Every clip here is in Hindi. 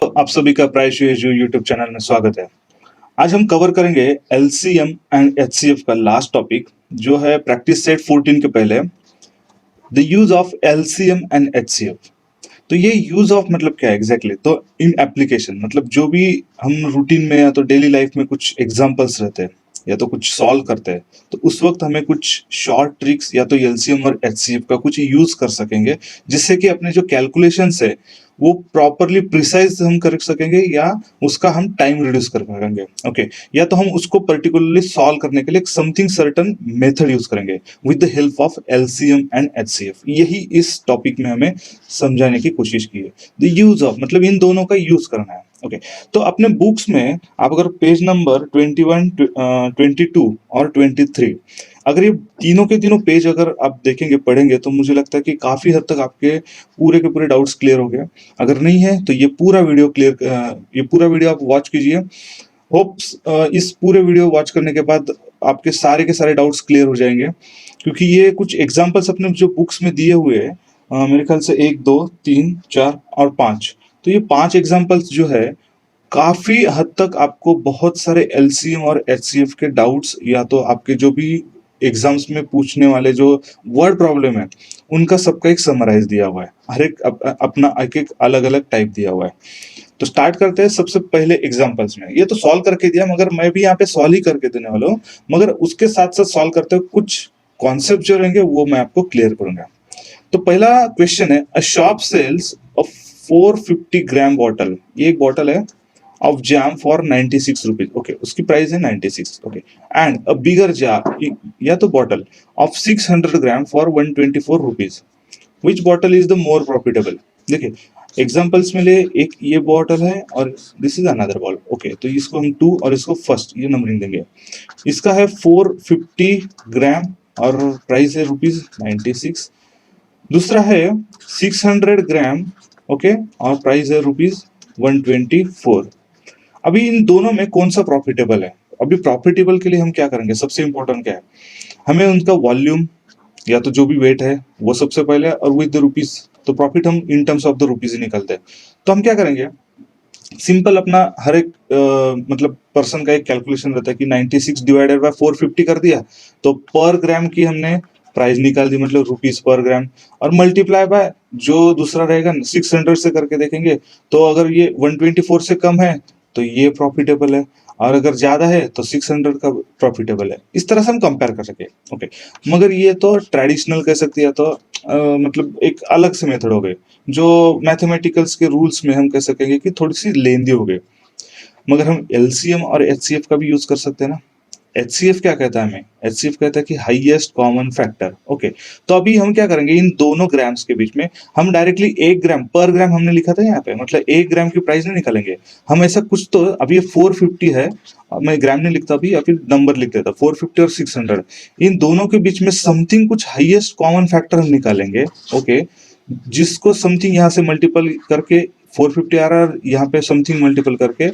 आप सभी का प्राइस यूट्यूब चैनल में स्वागत है। आज हम कवर करेंगे एलसीएम एंड एचसीएफ का लास्ट टॉपिक, जो है प्रैक्टिस सेट 14 के पहले the use of LCM and HCF. तो ये यूज ऑफ मतलब क्या है एग्जैक्टली तो इन एप्लीकेशन मतलब जो भी हम रूटीन में या तो डेली लाइफ में कुछ एग्जांपल्स रहते हैं या तो कुछ सॉल्व करते हैं, तो उस वक्त हमें कुछ शॉर्ट ट्रिक्स या तो एलसीएम और एचसीएफ का कुछ यूज कर सकेंगे, जिससे कि अपने जो कैलकुलेशंस है वो प्रॉपरली प्रिसाइज हम कर सकेंगे या उसका हम टाइम रिड्यूस कर पाएंगे। ओके, या तो हम उसको पर्टिकुलरली सॉल्व करने के लिए समथिंग सर्टन मेथड यूज करेंगे with the help of LCM and HCF. यही इस टॉपिक में हमें समझाने की कोशिश की है। द यूज ऑफ मतलब इन दोनों का यूज करना है। ओके, तो अपने बुक्स में आप अगर पेज नंबर 21, 22 और 23, अगर ये तीनों के तीनों पेज अगर आप देखेंगे पढ़ेंगे तो मुझे लगता है कि काफी हद तक आपके पूरे के पूरे डाउट्स क्लियर हो गए। अगर नहीं है तो ये पूरा वीडियो आप वॉच कीजिए। होप्स इस पूरे वीडियो वॉच करने के बाद आपके सारे के सारे डाउट्स क्लियर हो जाएंगे, क्योंकि ये कुछ एग्जांपल्स अपने जो बुक्स में दिए हुए हैं, मेरे ख्याल से 1, 2, 3, 4 और 5, तो ये 5 एग्जांपल्स जो है काफी हद तक आपको बहुत सारे एलसीएम और एचसीएफ के डाउट्स या तो आपके जो भी एग्जाम्स में पूछने वाले जो वर्ड प्रॉब्लम है उनका सबका एक समराइज दिया हुआ है। हर एक अपना एक एक अलग अलग टाइप दिया हुआ है। तो स्टार्ट करते हैं सबसे पहले एग्जांपल्स में। ये तो सॉल्व करके दिया, मगर मैं भी यहाँ पे सॉल्व ही करके देने वाला हूँ, मगर उसके साथ साथ सॉल्व करते हुए कुछ कॉन्सेप्ट जो रहेंगे वो मैं आपको क्लियर करूंगा। तो पहला क्वेश्चन है, अ शॉप सेल्स अ 450 ग्राम बॉटल, ये एक बॉटल है of jam for 96 rupees. Okay, उसकी प्राइस है 96. Okay, and a bigger jar या तो bottle of 600 gram for 124 rupees. Which bottle is the more profitable? देखिए एग्जांपल्स में ले, एक ये बॉटल है और this is another ball. Okay, तो इसको हम 2 और इसको फर्स्ट ये नंबरिंग देंगे। इसका है 450 ग्राम और प्राइस है ₹96। दूसरा है 600 ग्राम, ओके, और प्राइस है ₹124। अभी इन दोनों में कौन सा प्रॉफिटेबल है? अभी प्रॉफिटेबल के लिए हम क्या करेंगे, सबसे इंपॉर्टेंट क्या है, हमें उनका वॉल्यूम या तो जो भी वेट है वो सबसे पहले, और विद द रुपीज, तो प्रॉफिट हम in terms of the rupees ही निकलते हैं। तो हम क्या करेंगे, सिंपल अपना हर एक मतलब पर्सन का एक कैलकुलेशन रहता है कि 96 डिवाइडेड बाय 450 कर दिया, तो पर ग्राम की हमने प्राइस निकाल दी, मतलब रुपीज पर ग्राम, और मल्टीप्लाई बाय जो दूसरा रहेगा 600 से करके देखेंगे, तो अगर ये 124 से कम है तो ये प्रॉफिटेबल है, और अगर ज्यादा है तो 600 का प्रॉफिटेबल है। इस तरह से हम कंपेयर कर सके। ओके, मगर ये तो ट्रेडिशनल कह सकते हैं, तो मतलब एक अलग से मेथड हो गए, जो मैथमेटिकल्स के रूल्स में हम कह सकेंगे कि थोड़ी सी लेंदी हो गई। मगर हम एलसीएम और एचसीएफ का भी यूज कर सकते हैं ना। एचसीएफ क्या कहता है हमें, एचसीएफ कहता है कि हाईएस्ट कॉमन फैक्टर। ओके, तो अभी हम क्या करेंगे, इन दोनों ग्राम्स के बीच में हम डायरेक्टली 1 ग्राम पर ग्राम हमने लिखा था यहाँ पे, मतलब 1 ग्राम की प्राइस नहीं निकालेंगे हम, ऐसा कुछ। तो अभी ये 450 है, मैं ग्राम नहीं लिखता अभी, या फिर नंबर लिख देता, 450 और 600, इन दोनों के बीच में समथिंग कुछ हाईएस्ट कॉमन फैक्टर हम निकालेंगे। ओके, जिसको समथिंग यहाँ से मल्टीपल करके 450 आ रहा है, यहाँ पे समथिंग मल्टीपल करके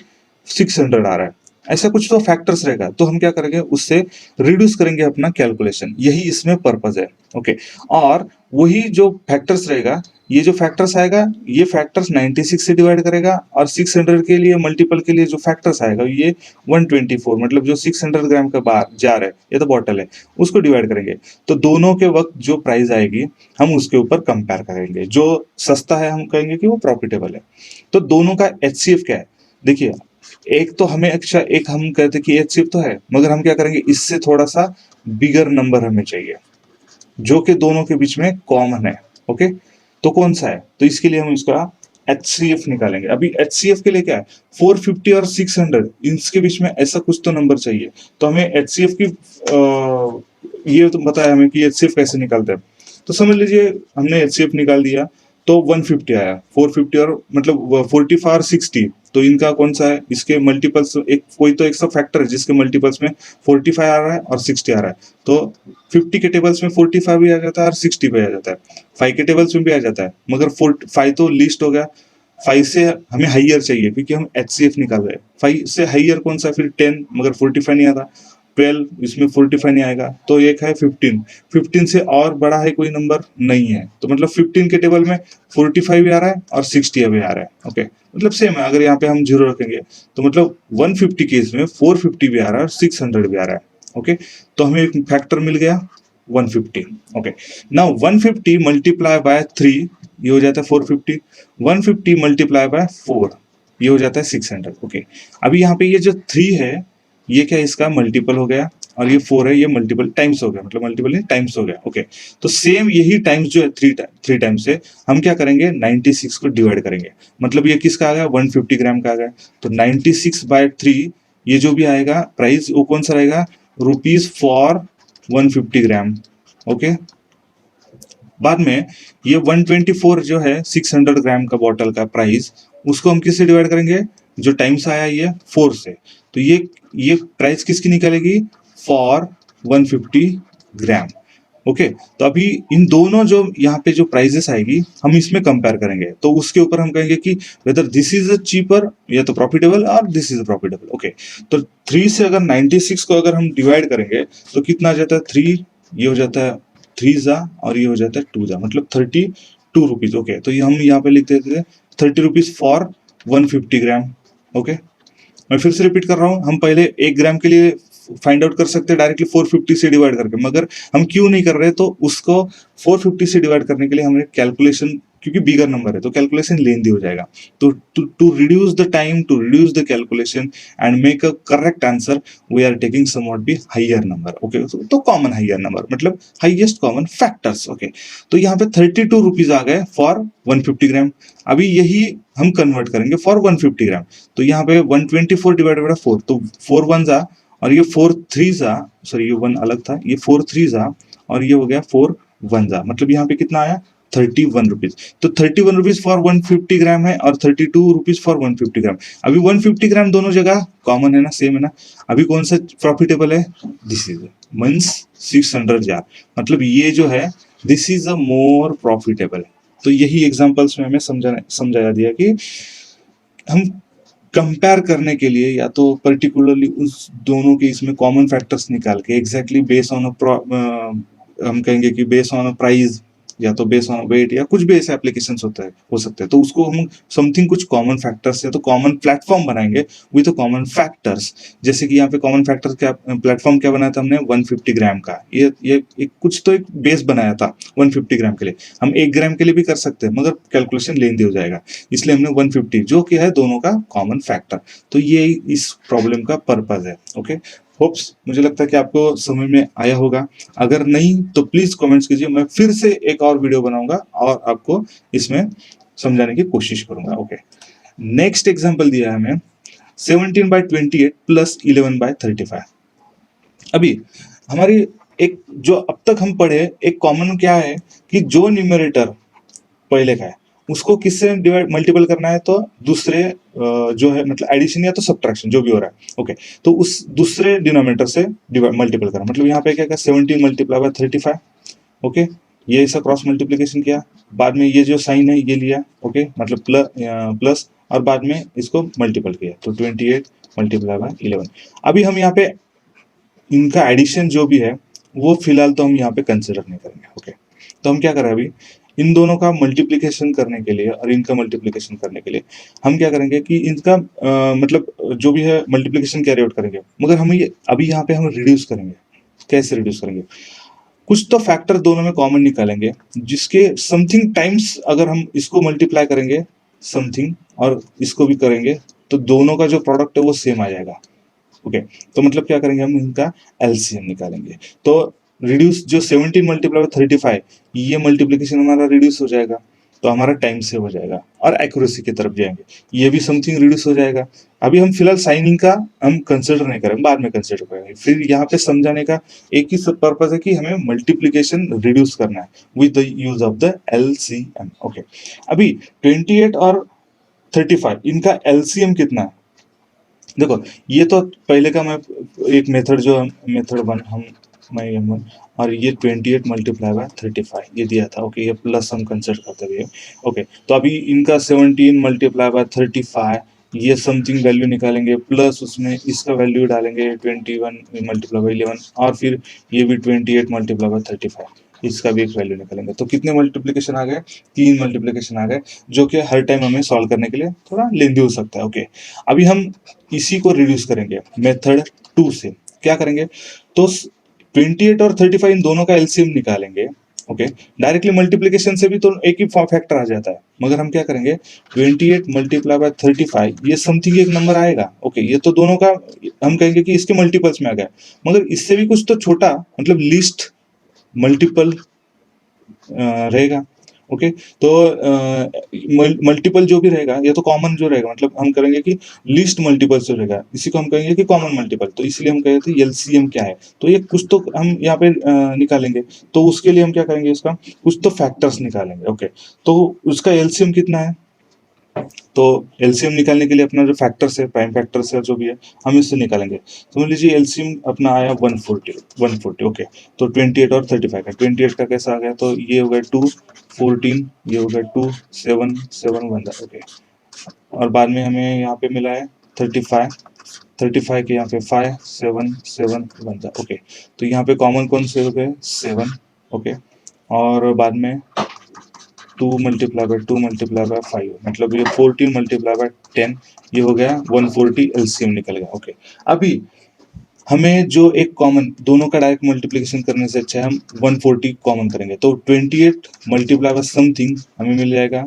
600 आ रहा है, ऐसा कुछ तो फैक्टर्स रहेगा, तो हम क्या करेंगे, उससे रिड्यूस करेंगे अपना कैलकुलेशन, यही इसमें पर्पज है। ओके, और वही जो फैक्टर्स रहेगा, ये जो फैक्टर्स आएगा, ये फैक्टर्स 96 से डिवाइड करेगा, और 600 के लिए मल्टीपल के लिए जो फैक्टर्स आएगा ये 124, मतलब जो 600 ग्राम का बार जार है, ये तो बॉटल है, उसको डिवाइड करेंगे। तो दोनों के वक्त जो प्राइस आएगी हम उसके ऊपर कंपेयर करेंगे, जो सस्ता है हम कहेंगे कि वो प्रॉफिटेबल है। तो दोनों का एचसीएफ क्या है, देखिए, एक तो हमें अच्छा, एक हम कहते कि एचसीएफ तो है, मगर हम क्या करेंगे, इससे थोड़ा सा बिगर नंबर हमें चाहिए जो कि दोनों के बीच में कॉमन है। ओके, तो कौन सा है, तो इसके लिए हम इसका एचसीएफ निकालेंगे। अभी एचसीएफ के लिए क्या है, 450 और 600, इसके बीच में ऐसा कुछ तो नंबर चाहिए। तो हमें एचसीएफ की ये तो बताया हमें कि एचसीएफ कैसे निकालते हैं। तो समझ लीजिए हमने एचसीएफ निकाल दिया, तो 150 आया, 450 और मतलब 45 और 60, तो इनका कौन सा है, इसके मल्टीपल्स, एक कोई तो एक सब फैक्टर है जिसके मल्टीपल्स में 45 आ रहा है और 60 आ रहा है, तो 50 के टेबल्स में 45 भी आ जाता है और 60 भी आ जाता है, 5 के टेबल्स में भी आ जाता है, मगर 5 तो लिस्ट हो गया, 5 से हमें हाइयर चाहिए क्योंकि हम एचसीएफ निकाल रहे हैं। 5 से हाइयर कौन सा, फिर 10, मगर 45 नहीं आता। 12, इसमें 45 नहीं आएगा, तो एक है 15, 15 से और बड़ा है कोई नंबर नहीं है, तो मतलब 15 के टेबल में 45 भी आ रहा है और 60 भी आ रहा है। ओके, मतलब सेम है। अगर यहाँ पे हम 0 रखेंगे तो मतलब 150 के इसमें 450 भी आ रहा है और 600 भी आ रहा है। ओके, तो हमें एक फैक्टर मिल गया 150। ओके, नाउ 150 मल्टीप्लाई बाय 3, ये हो जाता है 450, 150 मल्टीप्लाई बाय 4, ये हो जाता है 600। ओके, अभी यहाँ पे ये जो 3 है ये क्या इसका मल्टीपल हो गया, और ये 4 है ये मल्टीपल टाइम्स हो गया, मतलब मल्टीपल नहीं टाइम्स हो गया। ओके, तो सेम यही टाइम्स जो है 3 टाइम्स से हम क्या करेंगे 96 को डिवाइड करेंगे, मतलब ये किसका आ गया 150 ग्राम का आ गया, तो 96/3 ये जो भी आएगा प्राइस वो कौन सा रहेगा, रुपीज फॉर 150 ग्राम। ओके, बाद में ये 124 जो है 600 ग्राम का बॉटल का प्राइस, उसको हम किससे डिवाइड करेंगे, जो टाइम्स आया ये 4 से, तो ये प्राइस किसकी निकलेगी फॉर 150 ग्राम। ओके, तो अभी इन दोनों जो यहाँ पे जो प्राइजेस आएगी हम इसमें कंपेयर करेंगे, तो उसके ऊपर हम कहेंगे कि whether this is a cheaper या तो प्रॉफिटेबल और दिस इज प्रॉफिटेबल। ओके, तो 3 से अगर 96 को अगर हम डिवाइड करेंगे तो कितना आ जाता है 3, ये हो जाता है 3 जा और ये हो जाता है 2 जा, मतलब 32 रुपीज। ओके, तो ये हम यहाँ पे लिख देते थे 30 रुपीज फॉर 150 ग्राम। ओके, मैं फिर से रिपीट कर रहा हूँ, हम पहले 1 ग्राम के लिए फाइंड आउट कर सकते हैं डायरेक्टली 450 से डिवाइड करके, मगर हम क्यों नहीं कर रहे, तो उसको 450 से डिवाइड करने के लिए हमें कैलकुलेशन, क्योंकि बिगर नंबर है तो कैलकुलेशन लेंदी हो जाएगा, तो to reduce the time, to reduce the calculation and make a correct answer, we are taking somewhat be higher number. Okay, तो कॉमन हाइयर नंबर मतलब हाइएस्ट कॉमन फैक्टर्स। ओके, तो यहाँ पे 32 रुपीज आ गए फॉर 150 ग्राम। अभी यही हम कन्वर्ट करेंगे फॉर 150 ग्राम, तो यहाँ पे 124 डिवाइडेड बाय 4, तो 4 1 जा और ये 4 3 जा, सॉरी ये 1 अलग था, ये 4 3 जा और ये हो गया 4 1 जा, मतलब यहाँ पे कितना आया 31 रुपीज। तो 31 रुपीज फॉर 150 ग्राम है और 32 रुपीज फॉर 150 ग्राम। अभी 150 ग्राम दोनों जगह कॉमन है ना, सेम है ना, अभी कौन सा प्रॉफिटेबल है, दिस इज मींस 600 जार, मतलब ये जो है this is a more profitable. तो यही एग्जांपल्स में हमें समझाया दिया कि हम कंपेयर करने के लिए या तो पर्टिकुलरली उस दोनों के इसमें कॉमन फैक्टर्स निकाल के एग्जैक्टली बेस ऑन हम कहेंगे कि बेस ऑन अ प्राइस या तो बेस ऑन वेट या कुछ भी ऐसे एप्लीकेशंस होता है हो सकते हैं, तो उसको हम समथिंग कुछ कॉमन फैक्टर्स या तो कॉमन प्लेटफॉर्म बनाएंगे विद कॉमन फैक्टर्स। जैसे कि यहाँ पे कॉमन फैक्टर क्या प्लेटफॉर्म क्या बनाया था हमने 150 ग्राम का, ये एक कुछ तो एक बेस बनाया था 150 ग्राम के लिए। हम 1 ग्राम के लिए भी कर सकते हैं मगर कैलकुलेशन लेंदी हो जाएगा, इसलिए हमने 150 जो कि है दोनों का कॉमन फैक्टर। तो ये इस प्रॉब्लम का पर्पज है। ओके, होप्स मुझे लगता है कि आपको समझ में आया होगा, अगर नहीं तो प्लीज कमेंट्स कीजिए, मैं फिर से एक और वीडियो बनाऊंगा और आपको इसमें समझाने की कोशिश करूंगा। ओके, नेक्स्ट एग्जांपल दिया है हमें 17/28 प्लस 11/35। अभी हमारी एक जो अब तक हम पढ़े एक कॉमन क्या है कि जो न्यूमरेटर पहले का है उसको किससे डिवाइड मल्टीपल करना है, तो दूसरे जो है मतलब एडिशन या तो सब्ट्रैक्शन जो भी हो रहा है। ओके, तो उस दूसरे डिनोमिनेटर से मल्टीपल करना, मतलब यहाँ पे क्या 17 मल्टीप्लाई बाय 35। ओके, ये ऐसा क्रॉस मल्टीप्लीकेशन किया, बाद में ये जो साइन है ये लिया। ओके, मतलब प्लस और बाद में इसको मल्टीपल किया, तो 28 मल्टीप्लाई बाय 11। अभी हम यहाँ पे इनका एडिशन जो भी है वो फिलहाल तो हम यहाँ पे कंसिडर नहीं करेंगे। ओके, तो हम क्या करें अभी इन दोनों का मल्टीप्लिकेशन करने के लिए और इनका मल्टीप्लिकेशन करने के लिए हम क्या करेंगे कि इनका मतलब जो भी है मल्टीप्लिकेशन कैरी आउट करेंगे, मगर हम ये अभी यहाँ पे हम रिड्यूस करेंगे। कैसे रिड्यूस करेंगे, कुछ तो फैक्टर दोनों में कॉमन निकालेंगे जिसके समथिंग टाइम्स अगर हम इसको मल्टीप्लाई करेंगे समथिंग और इसको भी करेंगे तो दोनों का जो प्रोडक्ट है वो सेम आ जाएगा। ओके, तो मतलब क्या करेंगे हम इनका एलसीएम निकालेंगे, तो रिड्यूस जो 17 मल्टीप्लाई बाय 35 ये मल्टीप्लिकेशन हमारा रिड्यूस हो जाएगा, तो हमारा टाइम सेव हो जाएगा और एक्यूरेसी की तरफ जाएंगे, ये भी समथिंग रिड्यूस हो जाएगा। अभी हम फिलहाल साइनिंग का हम कंसिडर नहीं करेंगे, बाद में कंसिडर करेंगे। फिर यहाँ पे समझाने का एक ही पर्पज है कि हमें मल्टीप्लिकेशन रिड्यूस करना है with the use of the LCM. Okay, अभी 28 और 35 इनका एलसीएम कितना है, देखो ये तो पहले का मैं एक मेथड जो मेथड वन हम मैं और ये 28 मल्टीप्लाई बाय 35 ये दिया था। ओके, ये प्लस हम कंसिडर करते हुए। ओके, तो अभी इनका 17 मल्टीप्लाई बाय 35 ये समथिंग वैल्यू निकालेंगे प्लस उसमें इसका वैल्यू डालेंगे 21 मल्टीप्लाई बाई 11 और फिर ये भी 28 मल्टीप्लाई बाई 35 इसका भी एक वैल्यू निकालेंगे। तो कितने मल्टीप्लिकेशन आ गए? 3 मल्टीप्लिकेशन आ गए, जो कि हर टाइम हमें सॉल्व करने के लिए थोड़ा लेंदी हो सकता है। ओके, अभी हम इसी को रिड्यूस करेंगे मेथड 2 से। क्या करेंगे? तो 28 और 35 इन दोनों का एलसीएम निकालेंगे। ओके, डायरेक्टली मल्टीप्लिकेशन से भी तो एक ही फैक्टर आ जाता है, मगर हम क्या करेंगे 28 मल्टीप्लाई बाय 35 ये समथिंग एक नंबर आएगा। ओके, ये तो दोनों का हम कहेंगे कि इसके मल्टीपल्स में आ गया, मगर इससे भी कुछ तो छोटा मतलब लीस्ट मल्टीपल रहेगा। ओके, तो मल्टीपल जो भी रहेगा ये तो कॉमन जो रहेगा, मतलब हम करेंगे कि लीस्ट मल्टीपल जो रहेगा इसी को हम कहेंगे कि कॉमन मल्टीपल। तो इसलिए हम कहते हैं एलसीएम क्या है, तो ये कुछ तो हम यहाँ पे निकालेंगे। तो उसके लिए हम क्या करेंगे, इसका कुछ तो फैक्टर्स निकालेंगे। ओके, तो उसका एलसीएम कितना है? तो एलसीएम निकालने के लिए अपना जो फैक्टर्स है, प्राइम फैक्टर्स है जो भी है, हम इससे निकालेंगे। समझ लीजिए एलसीएम अपना आया 140। ओके, तो 28 और 35 का 28 का कैसा आ गया, तो ये हो गया 2 14, ये हो गया 2 7 7 बन रहा। ओके, और बाद में हमें यहाँ पे मिला है 35 के यहाँ पे 5 7 7 बन रहा। ओके, तो यहाँ पे कॉमन कौन से हो गए 7। ओके, और बाद में 2 मल्टीप्लाई बाय 2 मल्टीप्लाई बाय 5, मतलब ये 14 मल्टीप्लाई बाय 10, ये हो गया 140 एलसीएम निकल गया। ओके, अभी हमें जो एक कॉमन दोनों का डायरेक्ट मल्टीप्लिकेशन करने से अच्छा है हम 140 कॉमन करेंगे। तो 28 मल्टीप्लाई बाय समथिंग हमें मिल जाएगा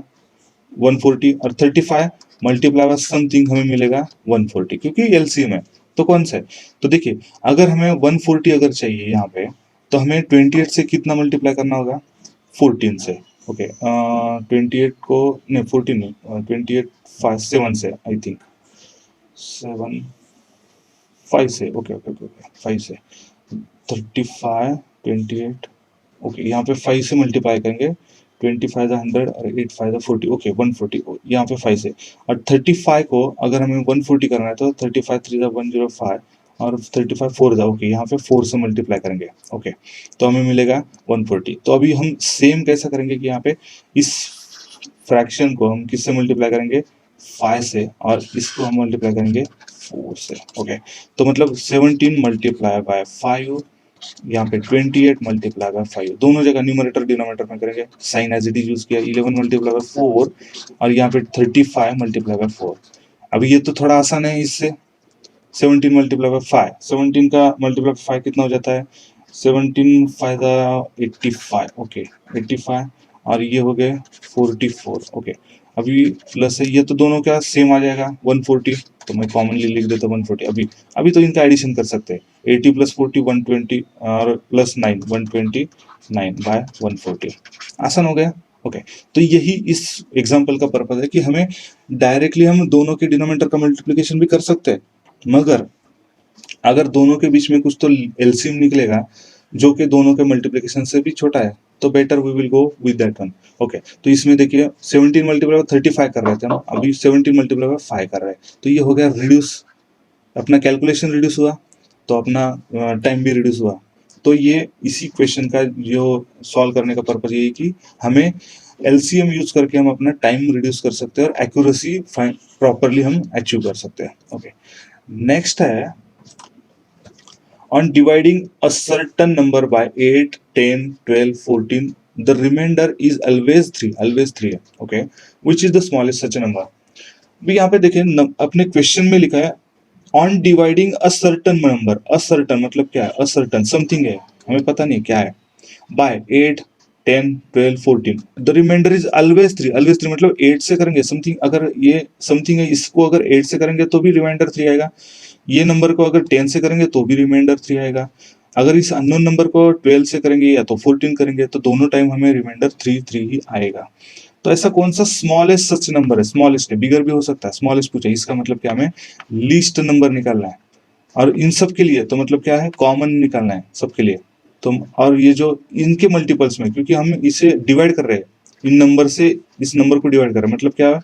140 और 35 मल्टीप्लाई बाय समथिंग हमें मिलेगा 140, क्योंकि एलसीएम है। तो कौन सा है? तो देखिए, अगर हमें 140 अगर चाहिए यहाँ पे, तो हमें 28 से कितना मल्टीप्लाई करना होगा? 14 से। ओके, 28 को नहीं 14 नहीं, 28 7 से आई थिंक 7 5 से। ओके ओके ओके 5 से 35 28। ओके, यहाँ पे 5 से मल्टीप्लाई करेंगे, 25 100 और 8 5 40। ओके 140 यहाँ पे 5 से, और 35 को अगर हमें 140 करना है तो 35 3 105 और 35 4 जा। ओके, यहाँ पे 4 से मल्टीप्लाई करेंगे। ओके, तो हमें मिलेगा 140। तो अभी हम सेम कैसा करेंगे कि यहाँ पे इस फ्रैक्शन को हम किससे मल्टीप्लाई करेंगे? 5 से, और इसको हम मल्टीप्लाई करेंगे 4 से। ओके, तो मतलब 17 मल्टीप्लाई बाय 5, यहाँ पे 28 मल्टीप्लाई बाय 5, दोनों जगह न्यूमरेटर डिनोमिनेटर में करेंगे, sign as it is use किया। 11 मल्टीप्लाई बाय 4 और यहाँ पे 35 मल्टीप्लाई बाय 4। अभी ये तो थोड़ा आसान है, इससे 17 मल्टीप्लाई बाय 5, 17 का मल्टीप्लाई बाय 5 कितना हो जाता है? 17 फायदा 85। ओके 85, और ये हो गए 44। ओके, अभी प्लस है, ये तो दोनों का सेम आ जाएगा 140, तो मैं कॉमनली लिख देता हूँ 140। अभी अभी तो इनका एडिशन कर सकते हैं, 80 प्लस 40 120 और प्लस 9 129 बाय 140, आसान हो गया। ओके, तो यही इस एग्जाम्पल का पर्पज है कि हमें डायरेक्टली हम दोनों के डिनोमिनेटर का मल्टीप्लिकेशन भी कर सकते हैं, मगर अगर दोनों के बीच में कुछ तो एलसीएम निकलेगा जो कि दोनों के मल्टीप्लिकेशन से भी छोटा है, तो better we will go with that one. Okay, तो इसमें देखिए 17 मल्टीप्लाई 35 कर रहे थे हम, अभी 17 मल्टीप्लाई 5 कर रहे हैं, तो ये हो गया रिड्यूस, अपना कैलकुलेशन रिड्यूस हुआ, तो अपना टाइम भी रिड्यूस हुआ। तो ये इसी क्वेश्चन का जो सॉल्व करने का पर्पज यही कि हमें एलसीएम यूज करके हम अपना टाइम रिड्यूस कर सकते हैं और एक्यूरेसी प्रॉपरली हम अचीव कर सकते हैं। ओके, नेक्स्ट है on dividing a certain number by 8 10 12 14, the remainder is always 3 है। okay, which is the smallest such a number। भी यहाँ पे देखिए अपने क्वेश्चन में लिखा है on dividing a certain number, ascertain मतलब क्या है? असर्टन समथिंग है, हमें पता नहीं क्या है, by 8 10 12 14, the remainder is always 3 मतलब 8 से करेंगे समथिंग, अगर ये समथिंग है इसको अगर 8 से करेंगे तो भी रिमाइंडर 3 आएगा, ये नंबर को अगर 10 से करेंगे तो भी रिमाइंडर 3 आएगा, अगर इस अननोन नंबर को 12 से करेंगे या तो 14 करेंगे तो दोनों टाइम हमें रिमाइंडर 3 ही आएगा। तो ऐसा कौन सा स्मॉलेस्ट सच नंबर है? स्मॉलेस्ट है, बिगर भी हो सकता है, स्मॉलेस्ट पूछा, इसका मतलब क्या हमें लीस्ट नंबर निकालना है, और इन सब के लिए तो मतलब क्या है कॉमन निकालना है सबके लिए। तो और ये जो इनके मल्टीपल्स में, क्योंकि हम इसे डिवाइड कर रहे हैं, इन नंबर से इस नंबर को डिवाइड कर रहे हैं, मतलब क्या है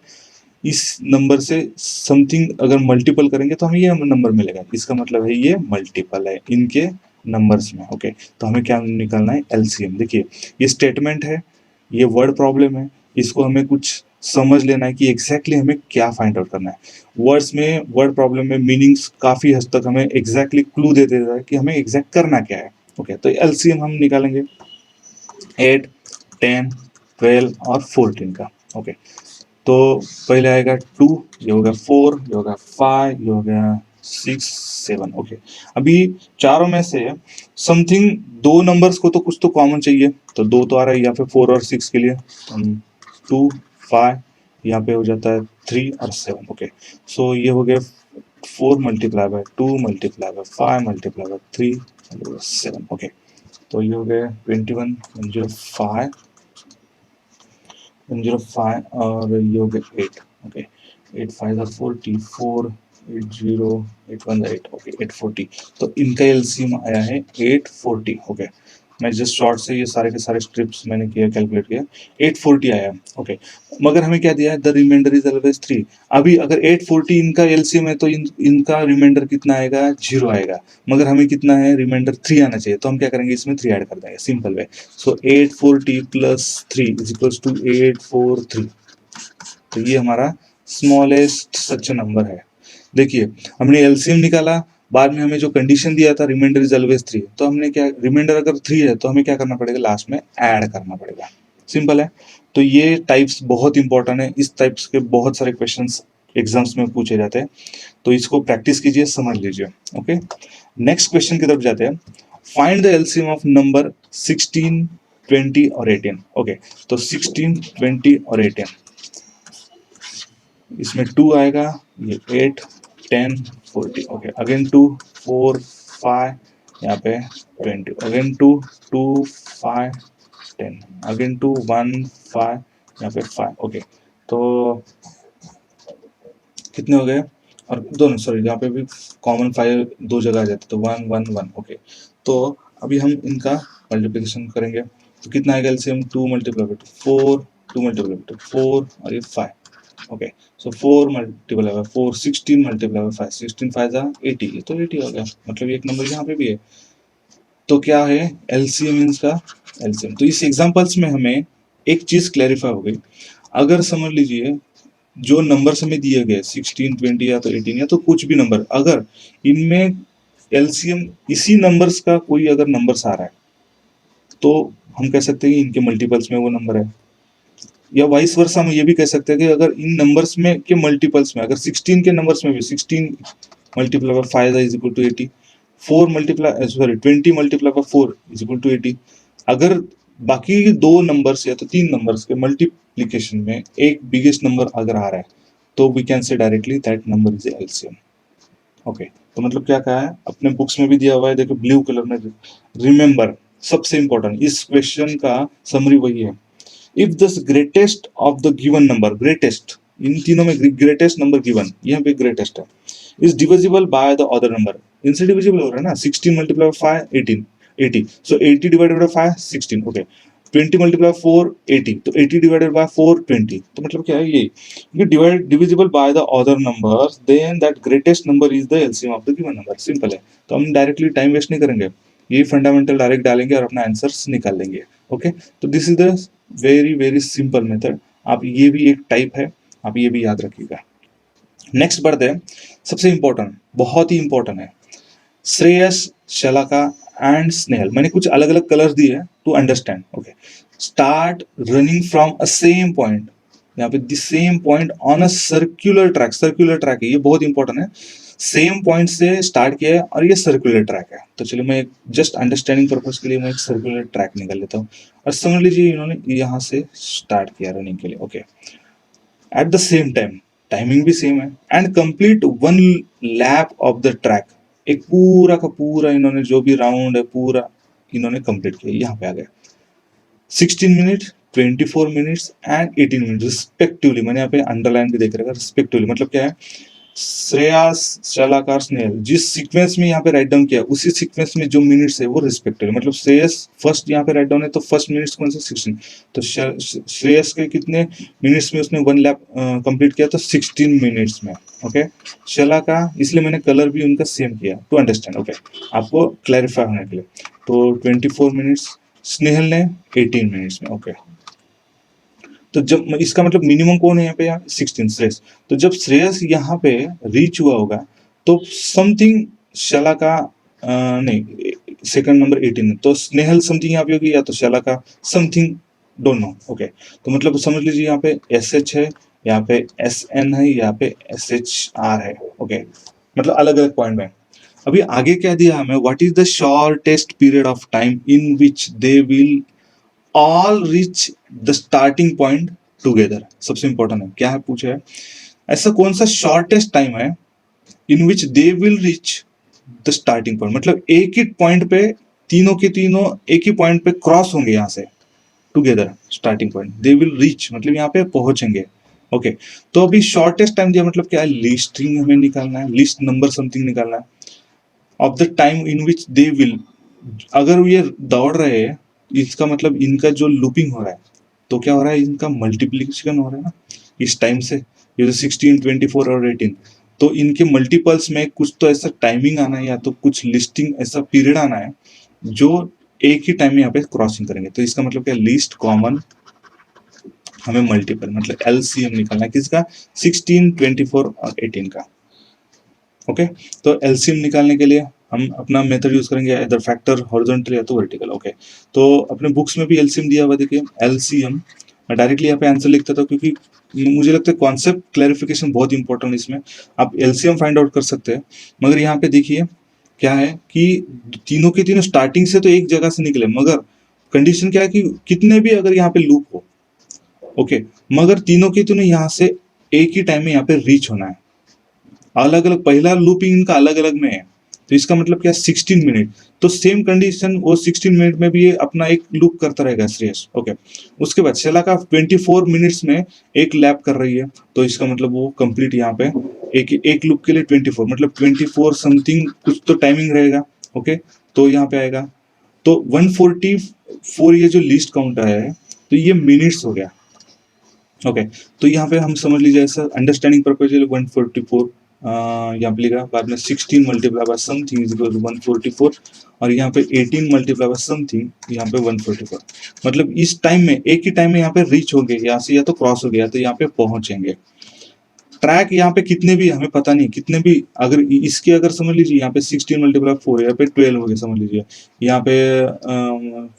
इस नंबर से समथिंग अगर मल्टीपल करेंगे तो हमें ये नंबर मिलेगा, इसका मतलब है ये मल्टीपल है इनके नंबर्स में। ओके, तो हमें क्या निकालना है? एलसीएम। देखिए ये स्टेटमेंट है, ये वर्ड प्रॉब्लम है, इसको हमें कुछ समझ लेना है कि एग्जैक्टली हमें क्या फाइंड आउट करना है। वर्ड्स में, वर्ड प्रॉब्लम में मीनिंग्स काफ़ी हद तक हमें एग्जैक्टली क्लू दे देता है कि हमें एग्जैक्ट करना क्या है। ओके, तो एलसीएम हम निकालेंगे 8, 10, 12 और 14 का। ओके, तो पहले आएगा 2, ये हो गया 4, ये हो गया 5, ये हो गया 6, 7। ओके, अभी चारों में से समथिंग दो नंबर्स को तो कुछ तो कॉमन चाहिए, तो दो तो आ रहा है यहाँ पे 4 और 6 के लिए। 2, 5, यहाँ पे हो जाता है 3 और 7। ओके, सो ये हो गया 4 multiply by 2 multiply by 5 multiply by 3 multiply by 7। Okay, तो ये हो गया 21, 105, 105 और ये हो गया 8। ओके, 8 5 40, 4 80, 8 1 8। ओके, 840। तो इनका एलसीएम आया है 840। ओके, मैं जस्ट शॉर्ट से ये सारे के सारे स्ट्रिप्स मैंने किया, कैलकुलेट किया, 840 आया। ओके, मगर हमें क्या दिया है, द रिमाइंडर इज ऑलवेज 3। अभी अगर 840 इनका एलसीएम है तो इनका रिमाइंडर कितना आएगा, 0 आएगा, मगर हमें कितना है, रिमाइंडर 3 आना चाहिए, तो हम क्या करेंगे, इसमें 3 ऐड कर देंगे, simple way. So 840 plus 3 is equals to 843। तो ये हमारा स्मॉलेस्ट सच नंबर है। देखिए, हमने एलसीएम निकाला, बाद में हमें जो कंडीशन दिया था रिमाइंडर इज ऑलवेज 3, तो हमने क्या, रिमाइंडर अगर 3 है तो हमें क्या करना पड़ेगा, लास्ट में ऐड करना पड़ेगा। सिंपल है। तो ये टाइप्स बहुत इंपॉर्टेंट है, इस टाइप्स के बहुत सारे क्वेश्चंस एग्जाम्स में पूछे जाते हैं, तो इसको प्रैक्टिस कीजिए, समझ लीजिए। ओके, नेक्स्ट क्वेश्चन की तरफ जाते हैं। Find the LCM of number 16, 20 और 18। ओके, तो 16, 20 और 18, इसमें 2 आएगा, ये 8, 10, 40। ओके, अगेन 2, 4, 5, यहाँ पे 20, अगेन 2, 2, 5, 10, अगेन 2, 1, 5, यहाँ पे 5। ओके, तो कितने हो गए, और दोनों, सॉरी, यहाँ पे भी कॉमन 5 दो जगह आ जाते, तो 1, 1, 1। ओके, तो अभी हम इनका मल्टीप्लिकेशन करेंगे, तो कितना आएगा LCM, 2 multiply by 4, 2 multiply by 4 और ये 5। Okay, so 4 multiply by 4, 16 multiply by 5, 16 5 जा 80, ये तो 80 हो गया, मतलब एक नंबर यहाँ पे भी है। तो क्या है एलसीएम, इसका एलसीएम। तो इस एग्जांपल्स में हमें एक चीज क्लैरिफाई हो गई, अगर समझ लीजिए जो नंबर्स हमें दिए गए 16, 20 या तो 18 या तो कुछ भी नंबर, अगर इनमें एलसीएम इसी नंबर्स का कोई अगर नंबर्स आ रहा है, तो हम कह सकते हैं कि इनके मल्टीपल्स में वो नंबर है। या वाइस वर्सा हम ये भी कह सकते हैं कि अगर इन नंबर्स में के मल्टीपल्स में, अगर 16 के नंबर्स में भी 16 multiply by 5 is equal to 80, 4 multiply, sorry, 20 multiply by 4 is equal to 80। अगर बाकी दो नंबर्स या तो तीन नंबर्स के मल्टीप्लिकेशन में एक बिगेस्ट नंबर अगर आ रहा है, तो we can say directly that number is LCM. Okay, तो मतलब क्या कहा है, अपने बुक्स में भी दिया हुआ है, देखो ब्लू कलर में, रिमेंबर, सबसे इंपॉर्टेंट इस क्वेश्चन का समरी वही है। If the greatest of the given number, greatest, इन तीनों में ग्रेटेस्ट नंबर गिवन, यहाँ पे ग्रेटेस्ट है, is divisible by the other number, इनसे डिविजिबल हो रहा है ना, 16 मल्टीप्लाई 5, 18, 80, सो 80 डिवाइडेड बाय 5, 16। ओके, 20 मल्टीप्लाई 4, 80, तो 80 डिवाइडेड बाय 4, 20, तो मतलब क्या है, ये divide divisible by the other numbers, then that greatest number is the LCM of the given number. Simple है, तो हम डायरेक्टली टाइम वेस्ट नहीं करेंगे, ये फंडामेंटल डायरेक्ट डालेंगे और अपना आंसर्स निकाल लेंगे। ओके, तो this is the very very simple method, आप ये भी एक टाइप है, आप ये भी याद रखिएगा। नेक्स्ट बढ़ते हैं, सबसे इंपॉर्टेंट, बहुत ही इंपॉर्टेंट है, श्रेयस, शलाका एंड स्नेहल। मैंने कुछ अलग अलग कलर्स दिए हैं to understand. Okay, start running from a same point, यहाँ पे the same point on a circular track, circular track है, ये बहुत इंपॉर्टेंट है, सेम पॉइंट से स्टार्ट किया है और ये सर्कुलर ट्रैक है। तो चलिए मैं जस्ट अंडरस्टैंडिंग पर्पज के लिए मैं एक सर्कुलर ट्रैक निकाल लेता हूँ, और समझ लीजिए इन्होंने यहाँ से स्टार्ट किया रनिंग के लिए। Okay, at the same time, timing भी सेम है, and complete one lap of the track, एक पूरा का पूरा इन्होंने जो भी राउंड है पूरा इन्होंने कंप्लीट किया, यहाँ पे आ गया 16 minute, 24 minutes and 18 minute respectively. मैंने यहाँ पे अंडरलाइन भी देख रखा है, रिस्पेक्टिवली मतलब क्या है, श्रेयास, शलाकार, स्नेहल, जिस सीक्वेंस में यहाँ पे राइट डाउन किया उसी सीक्वेंस में जो मिनट्स है वो रिस्पेक्टिवली, मतलब श्रेयस फर्स्ट यहाँ पे राइट डाउन है तो फर्स्ट मिनट्स कौन से, 16, तो श्रेयस के कितने मिनट्स में उसने वन लैप कंप्लीट किया, तो 16 मिनट्स में। ओके, शला का इसलिए मैंने कलर भी उनका सेम किया टू अंडरस्टैंड, ओके, आपको क्लैरिफाई होने के लिए। तो 24 मिनट्स, स्नेहल ने 18 मिनट्स में। ओके, तो तो जब इसका मतलब मिनिमम कौन है यहाँ पे, 16 श्रेयस। तो जब श्रेयस यहाँ पे रीच हुआ होगा तो समथिंग शला का नहीं, सेकंड नंबर 18 है, तो स्नेहल समथिंग यहाँ पे होगी, या तो शला का समथिंग, डोंट नो। ओके, तो मतलब समझ लीजिए यहाँ पे SH है, यहाँ पे SN है, यहाँ पे SHR है। ओके, मतलब अलग अलग पॉइंट में। अभी आगे क्या दिया हमें, what is the shortest period of time in which they will all reach the starting point together. सबसे इंपॉर्टेंट है, क्या है पूछा है, ऐसा कौन सा शॉर्टेस्ट टाइम है in which they will reach the starting point, मतलब एक ही पॉइंट पे तीनों के तीनों एक ही पॉइंट पे क्रॉस होंगे यहाँ से together, starting point they will reach, मतलब यहाँ पे पहुंचेंगे। ओके, तो अभी शॉर्टेस्ट टाइम दिया, मतलब क्या है, लिस्टिंग हमें निकालना है, लिस्ट नंबर समथिंग निकालना है of the time in which they will. अगर ये दौड़ रहे हैं, इसका मतलब इनका जो लूपिंग हो रहा है, तो क्या हो रहा है, इनका मल्टीप्लीकेशन हो रहा है ना इस टाइम से, ये जो 16, 24 और 18, तो इनके मल्टीपल्स में कुछ तो ऐसा टाइमिंग आना है, या तो कुछ लिस्टिंग ऐसा पीरियड आना है जो एक ही टाइम में यहाँ पे क्रॉसिंग करेंगे। तो इसका मतलब क्या, लीस्ट कॉमन हमें मल्टीपल, मतलब LCM निकालना है किसका, 16, 24 और 18 का। ओके, तो LCM निकालने के लिए हम अपना मेथड यूज करेंगे, इधर फैक्टर हॉरिजॉन्टल या तो वर्टिकल। ओके, तो अपने बुक्स में भी LCM दिया हुआ, देखिए LCM। मैं डायरेक्टली यहाँ पे आंसर लिखता था, क्योंकि मुझे लगता है कॉन्सेप्ट क्लैरिफिकेशन बहुत इंपॉर्टेंट है इसमें। आप LCM फाइंड आउट कर सकते हैं, मगर यहाँ पे देखिए क्या है कि तीनों के तीनों स्टार्टिंग से तो एक जगह से निकले, मगर कंडीशन क्या है कि कितने भी अगर यहाँ पे लूप हो, ओके, मगर तीनों के तीनों यहाँ से एक ही टाइम में यहाँ पे रीच होना है। अलग अलग पहला लूपिंग इनका अलग अलग में है, तो इसका मतलब क्या, 16 मिनट। तो सेम कंडीशन वो 16 मिनट में भी ये अपना एक लूप करता रहेगा श्रेयस। ओके, उसके बाद शैला का 24 मिनट्स में एक लैप कर रही है, तो इसका मतलब वो कंप्लीट यहाँ पे एक लूप के लिए 24, मतलब 24 समथिंग कुछ तो टाइमिंग रहेगा। ओके, तो यहाँ पे आएगा, तो 144 ये जो लिस्ट काउंट आया है, तो ये मिनट्स हो गया। ओके, तो यहाँ पे हम समझ लीजिए ऐसा अंडरस्टैंडिंग पर्पज 144 यहाँ पे लिखा, बाद में 16 multiply by something is equal to 144, और यहाँ पे 18 मल्टीप्लाई बाय समथिंग, यहाँ पे 144, मतलब इस टाइम में एक ही टाइम में यहाँ पे रीच हो गए, यहाँ से या तो क्रॉस हो गया तो यहाँ पे पहुंचेंगे। ट्रैक यहाँ पे कितने भी हमें पता नहीं, कितने भी अगर इसके अगर समझ लीजिए यहाँ पे 16 मल्टीप्लाई 4, यहाँ पे 12 हो गए समझ लीजिए, यहाँ पे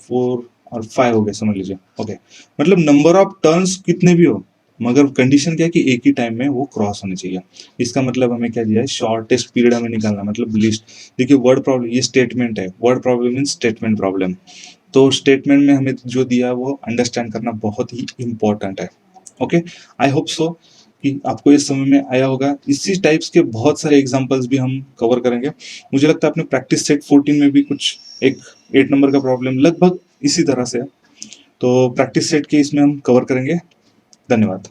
4 और 5 हो गए समझ लीजिए। ओके, मतलब नंबर ऑफ टर्न्स कितने भी हो, मगर कंडीशन क्या है कि एक ही टाइम में वो क्रॉस होने चाहिए। इसका मतलब हमें क्या दिया है, शॉर्टेस्ट पीरियड हमें निकालना, मतलब लिस्ट। देखिए वर्ड प्रॉब्लम, ये स्टेटमेंट है, word problem mean statement problem. तो स्टेटमेंट में हमें जो दिया वो अंडरस्टैंड करना बहुत ही इंपॉर्टेंट है। ओके, आई होप सो कि आपको ये समझ में आया होगा। इसी टाइप्स के बहुत सारे एग्जांपल्स भी हम कवर करेंगे। मुझे लगता है आपने प्रैक्टिस सेट 14 में भी कुछ एक 8 नंबर का प्रॉब्लम लगभग इसी तरह से है, तो प्रैक्टिस सेट के इसमें हम कवर करेंगे। धन्यवाद।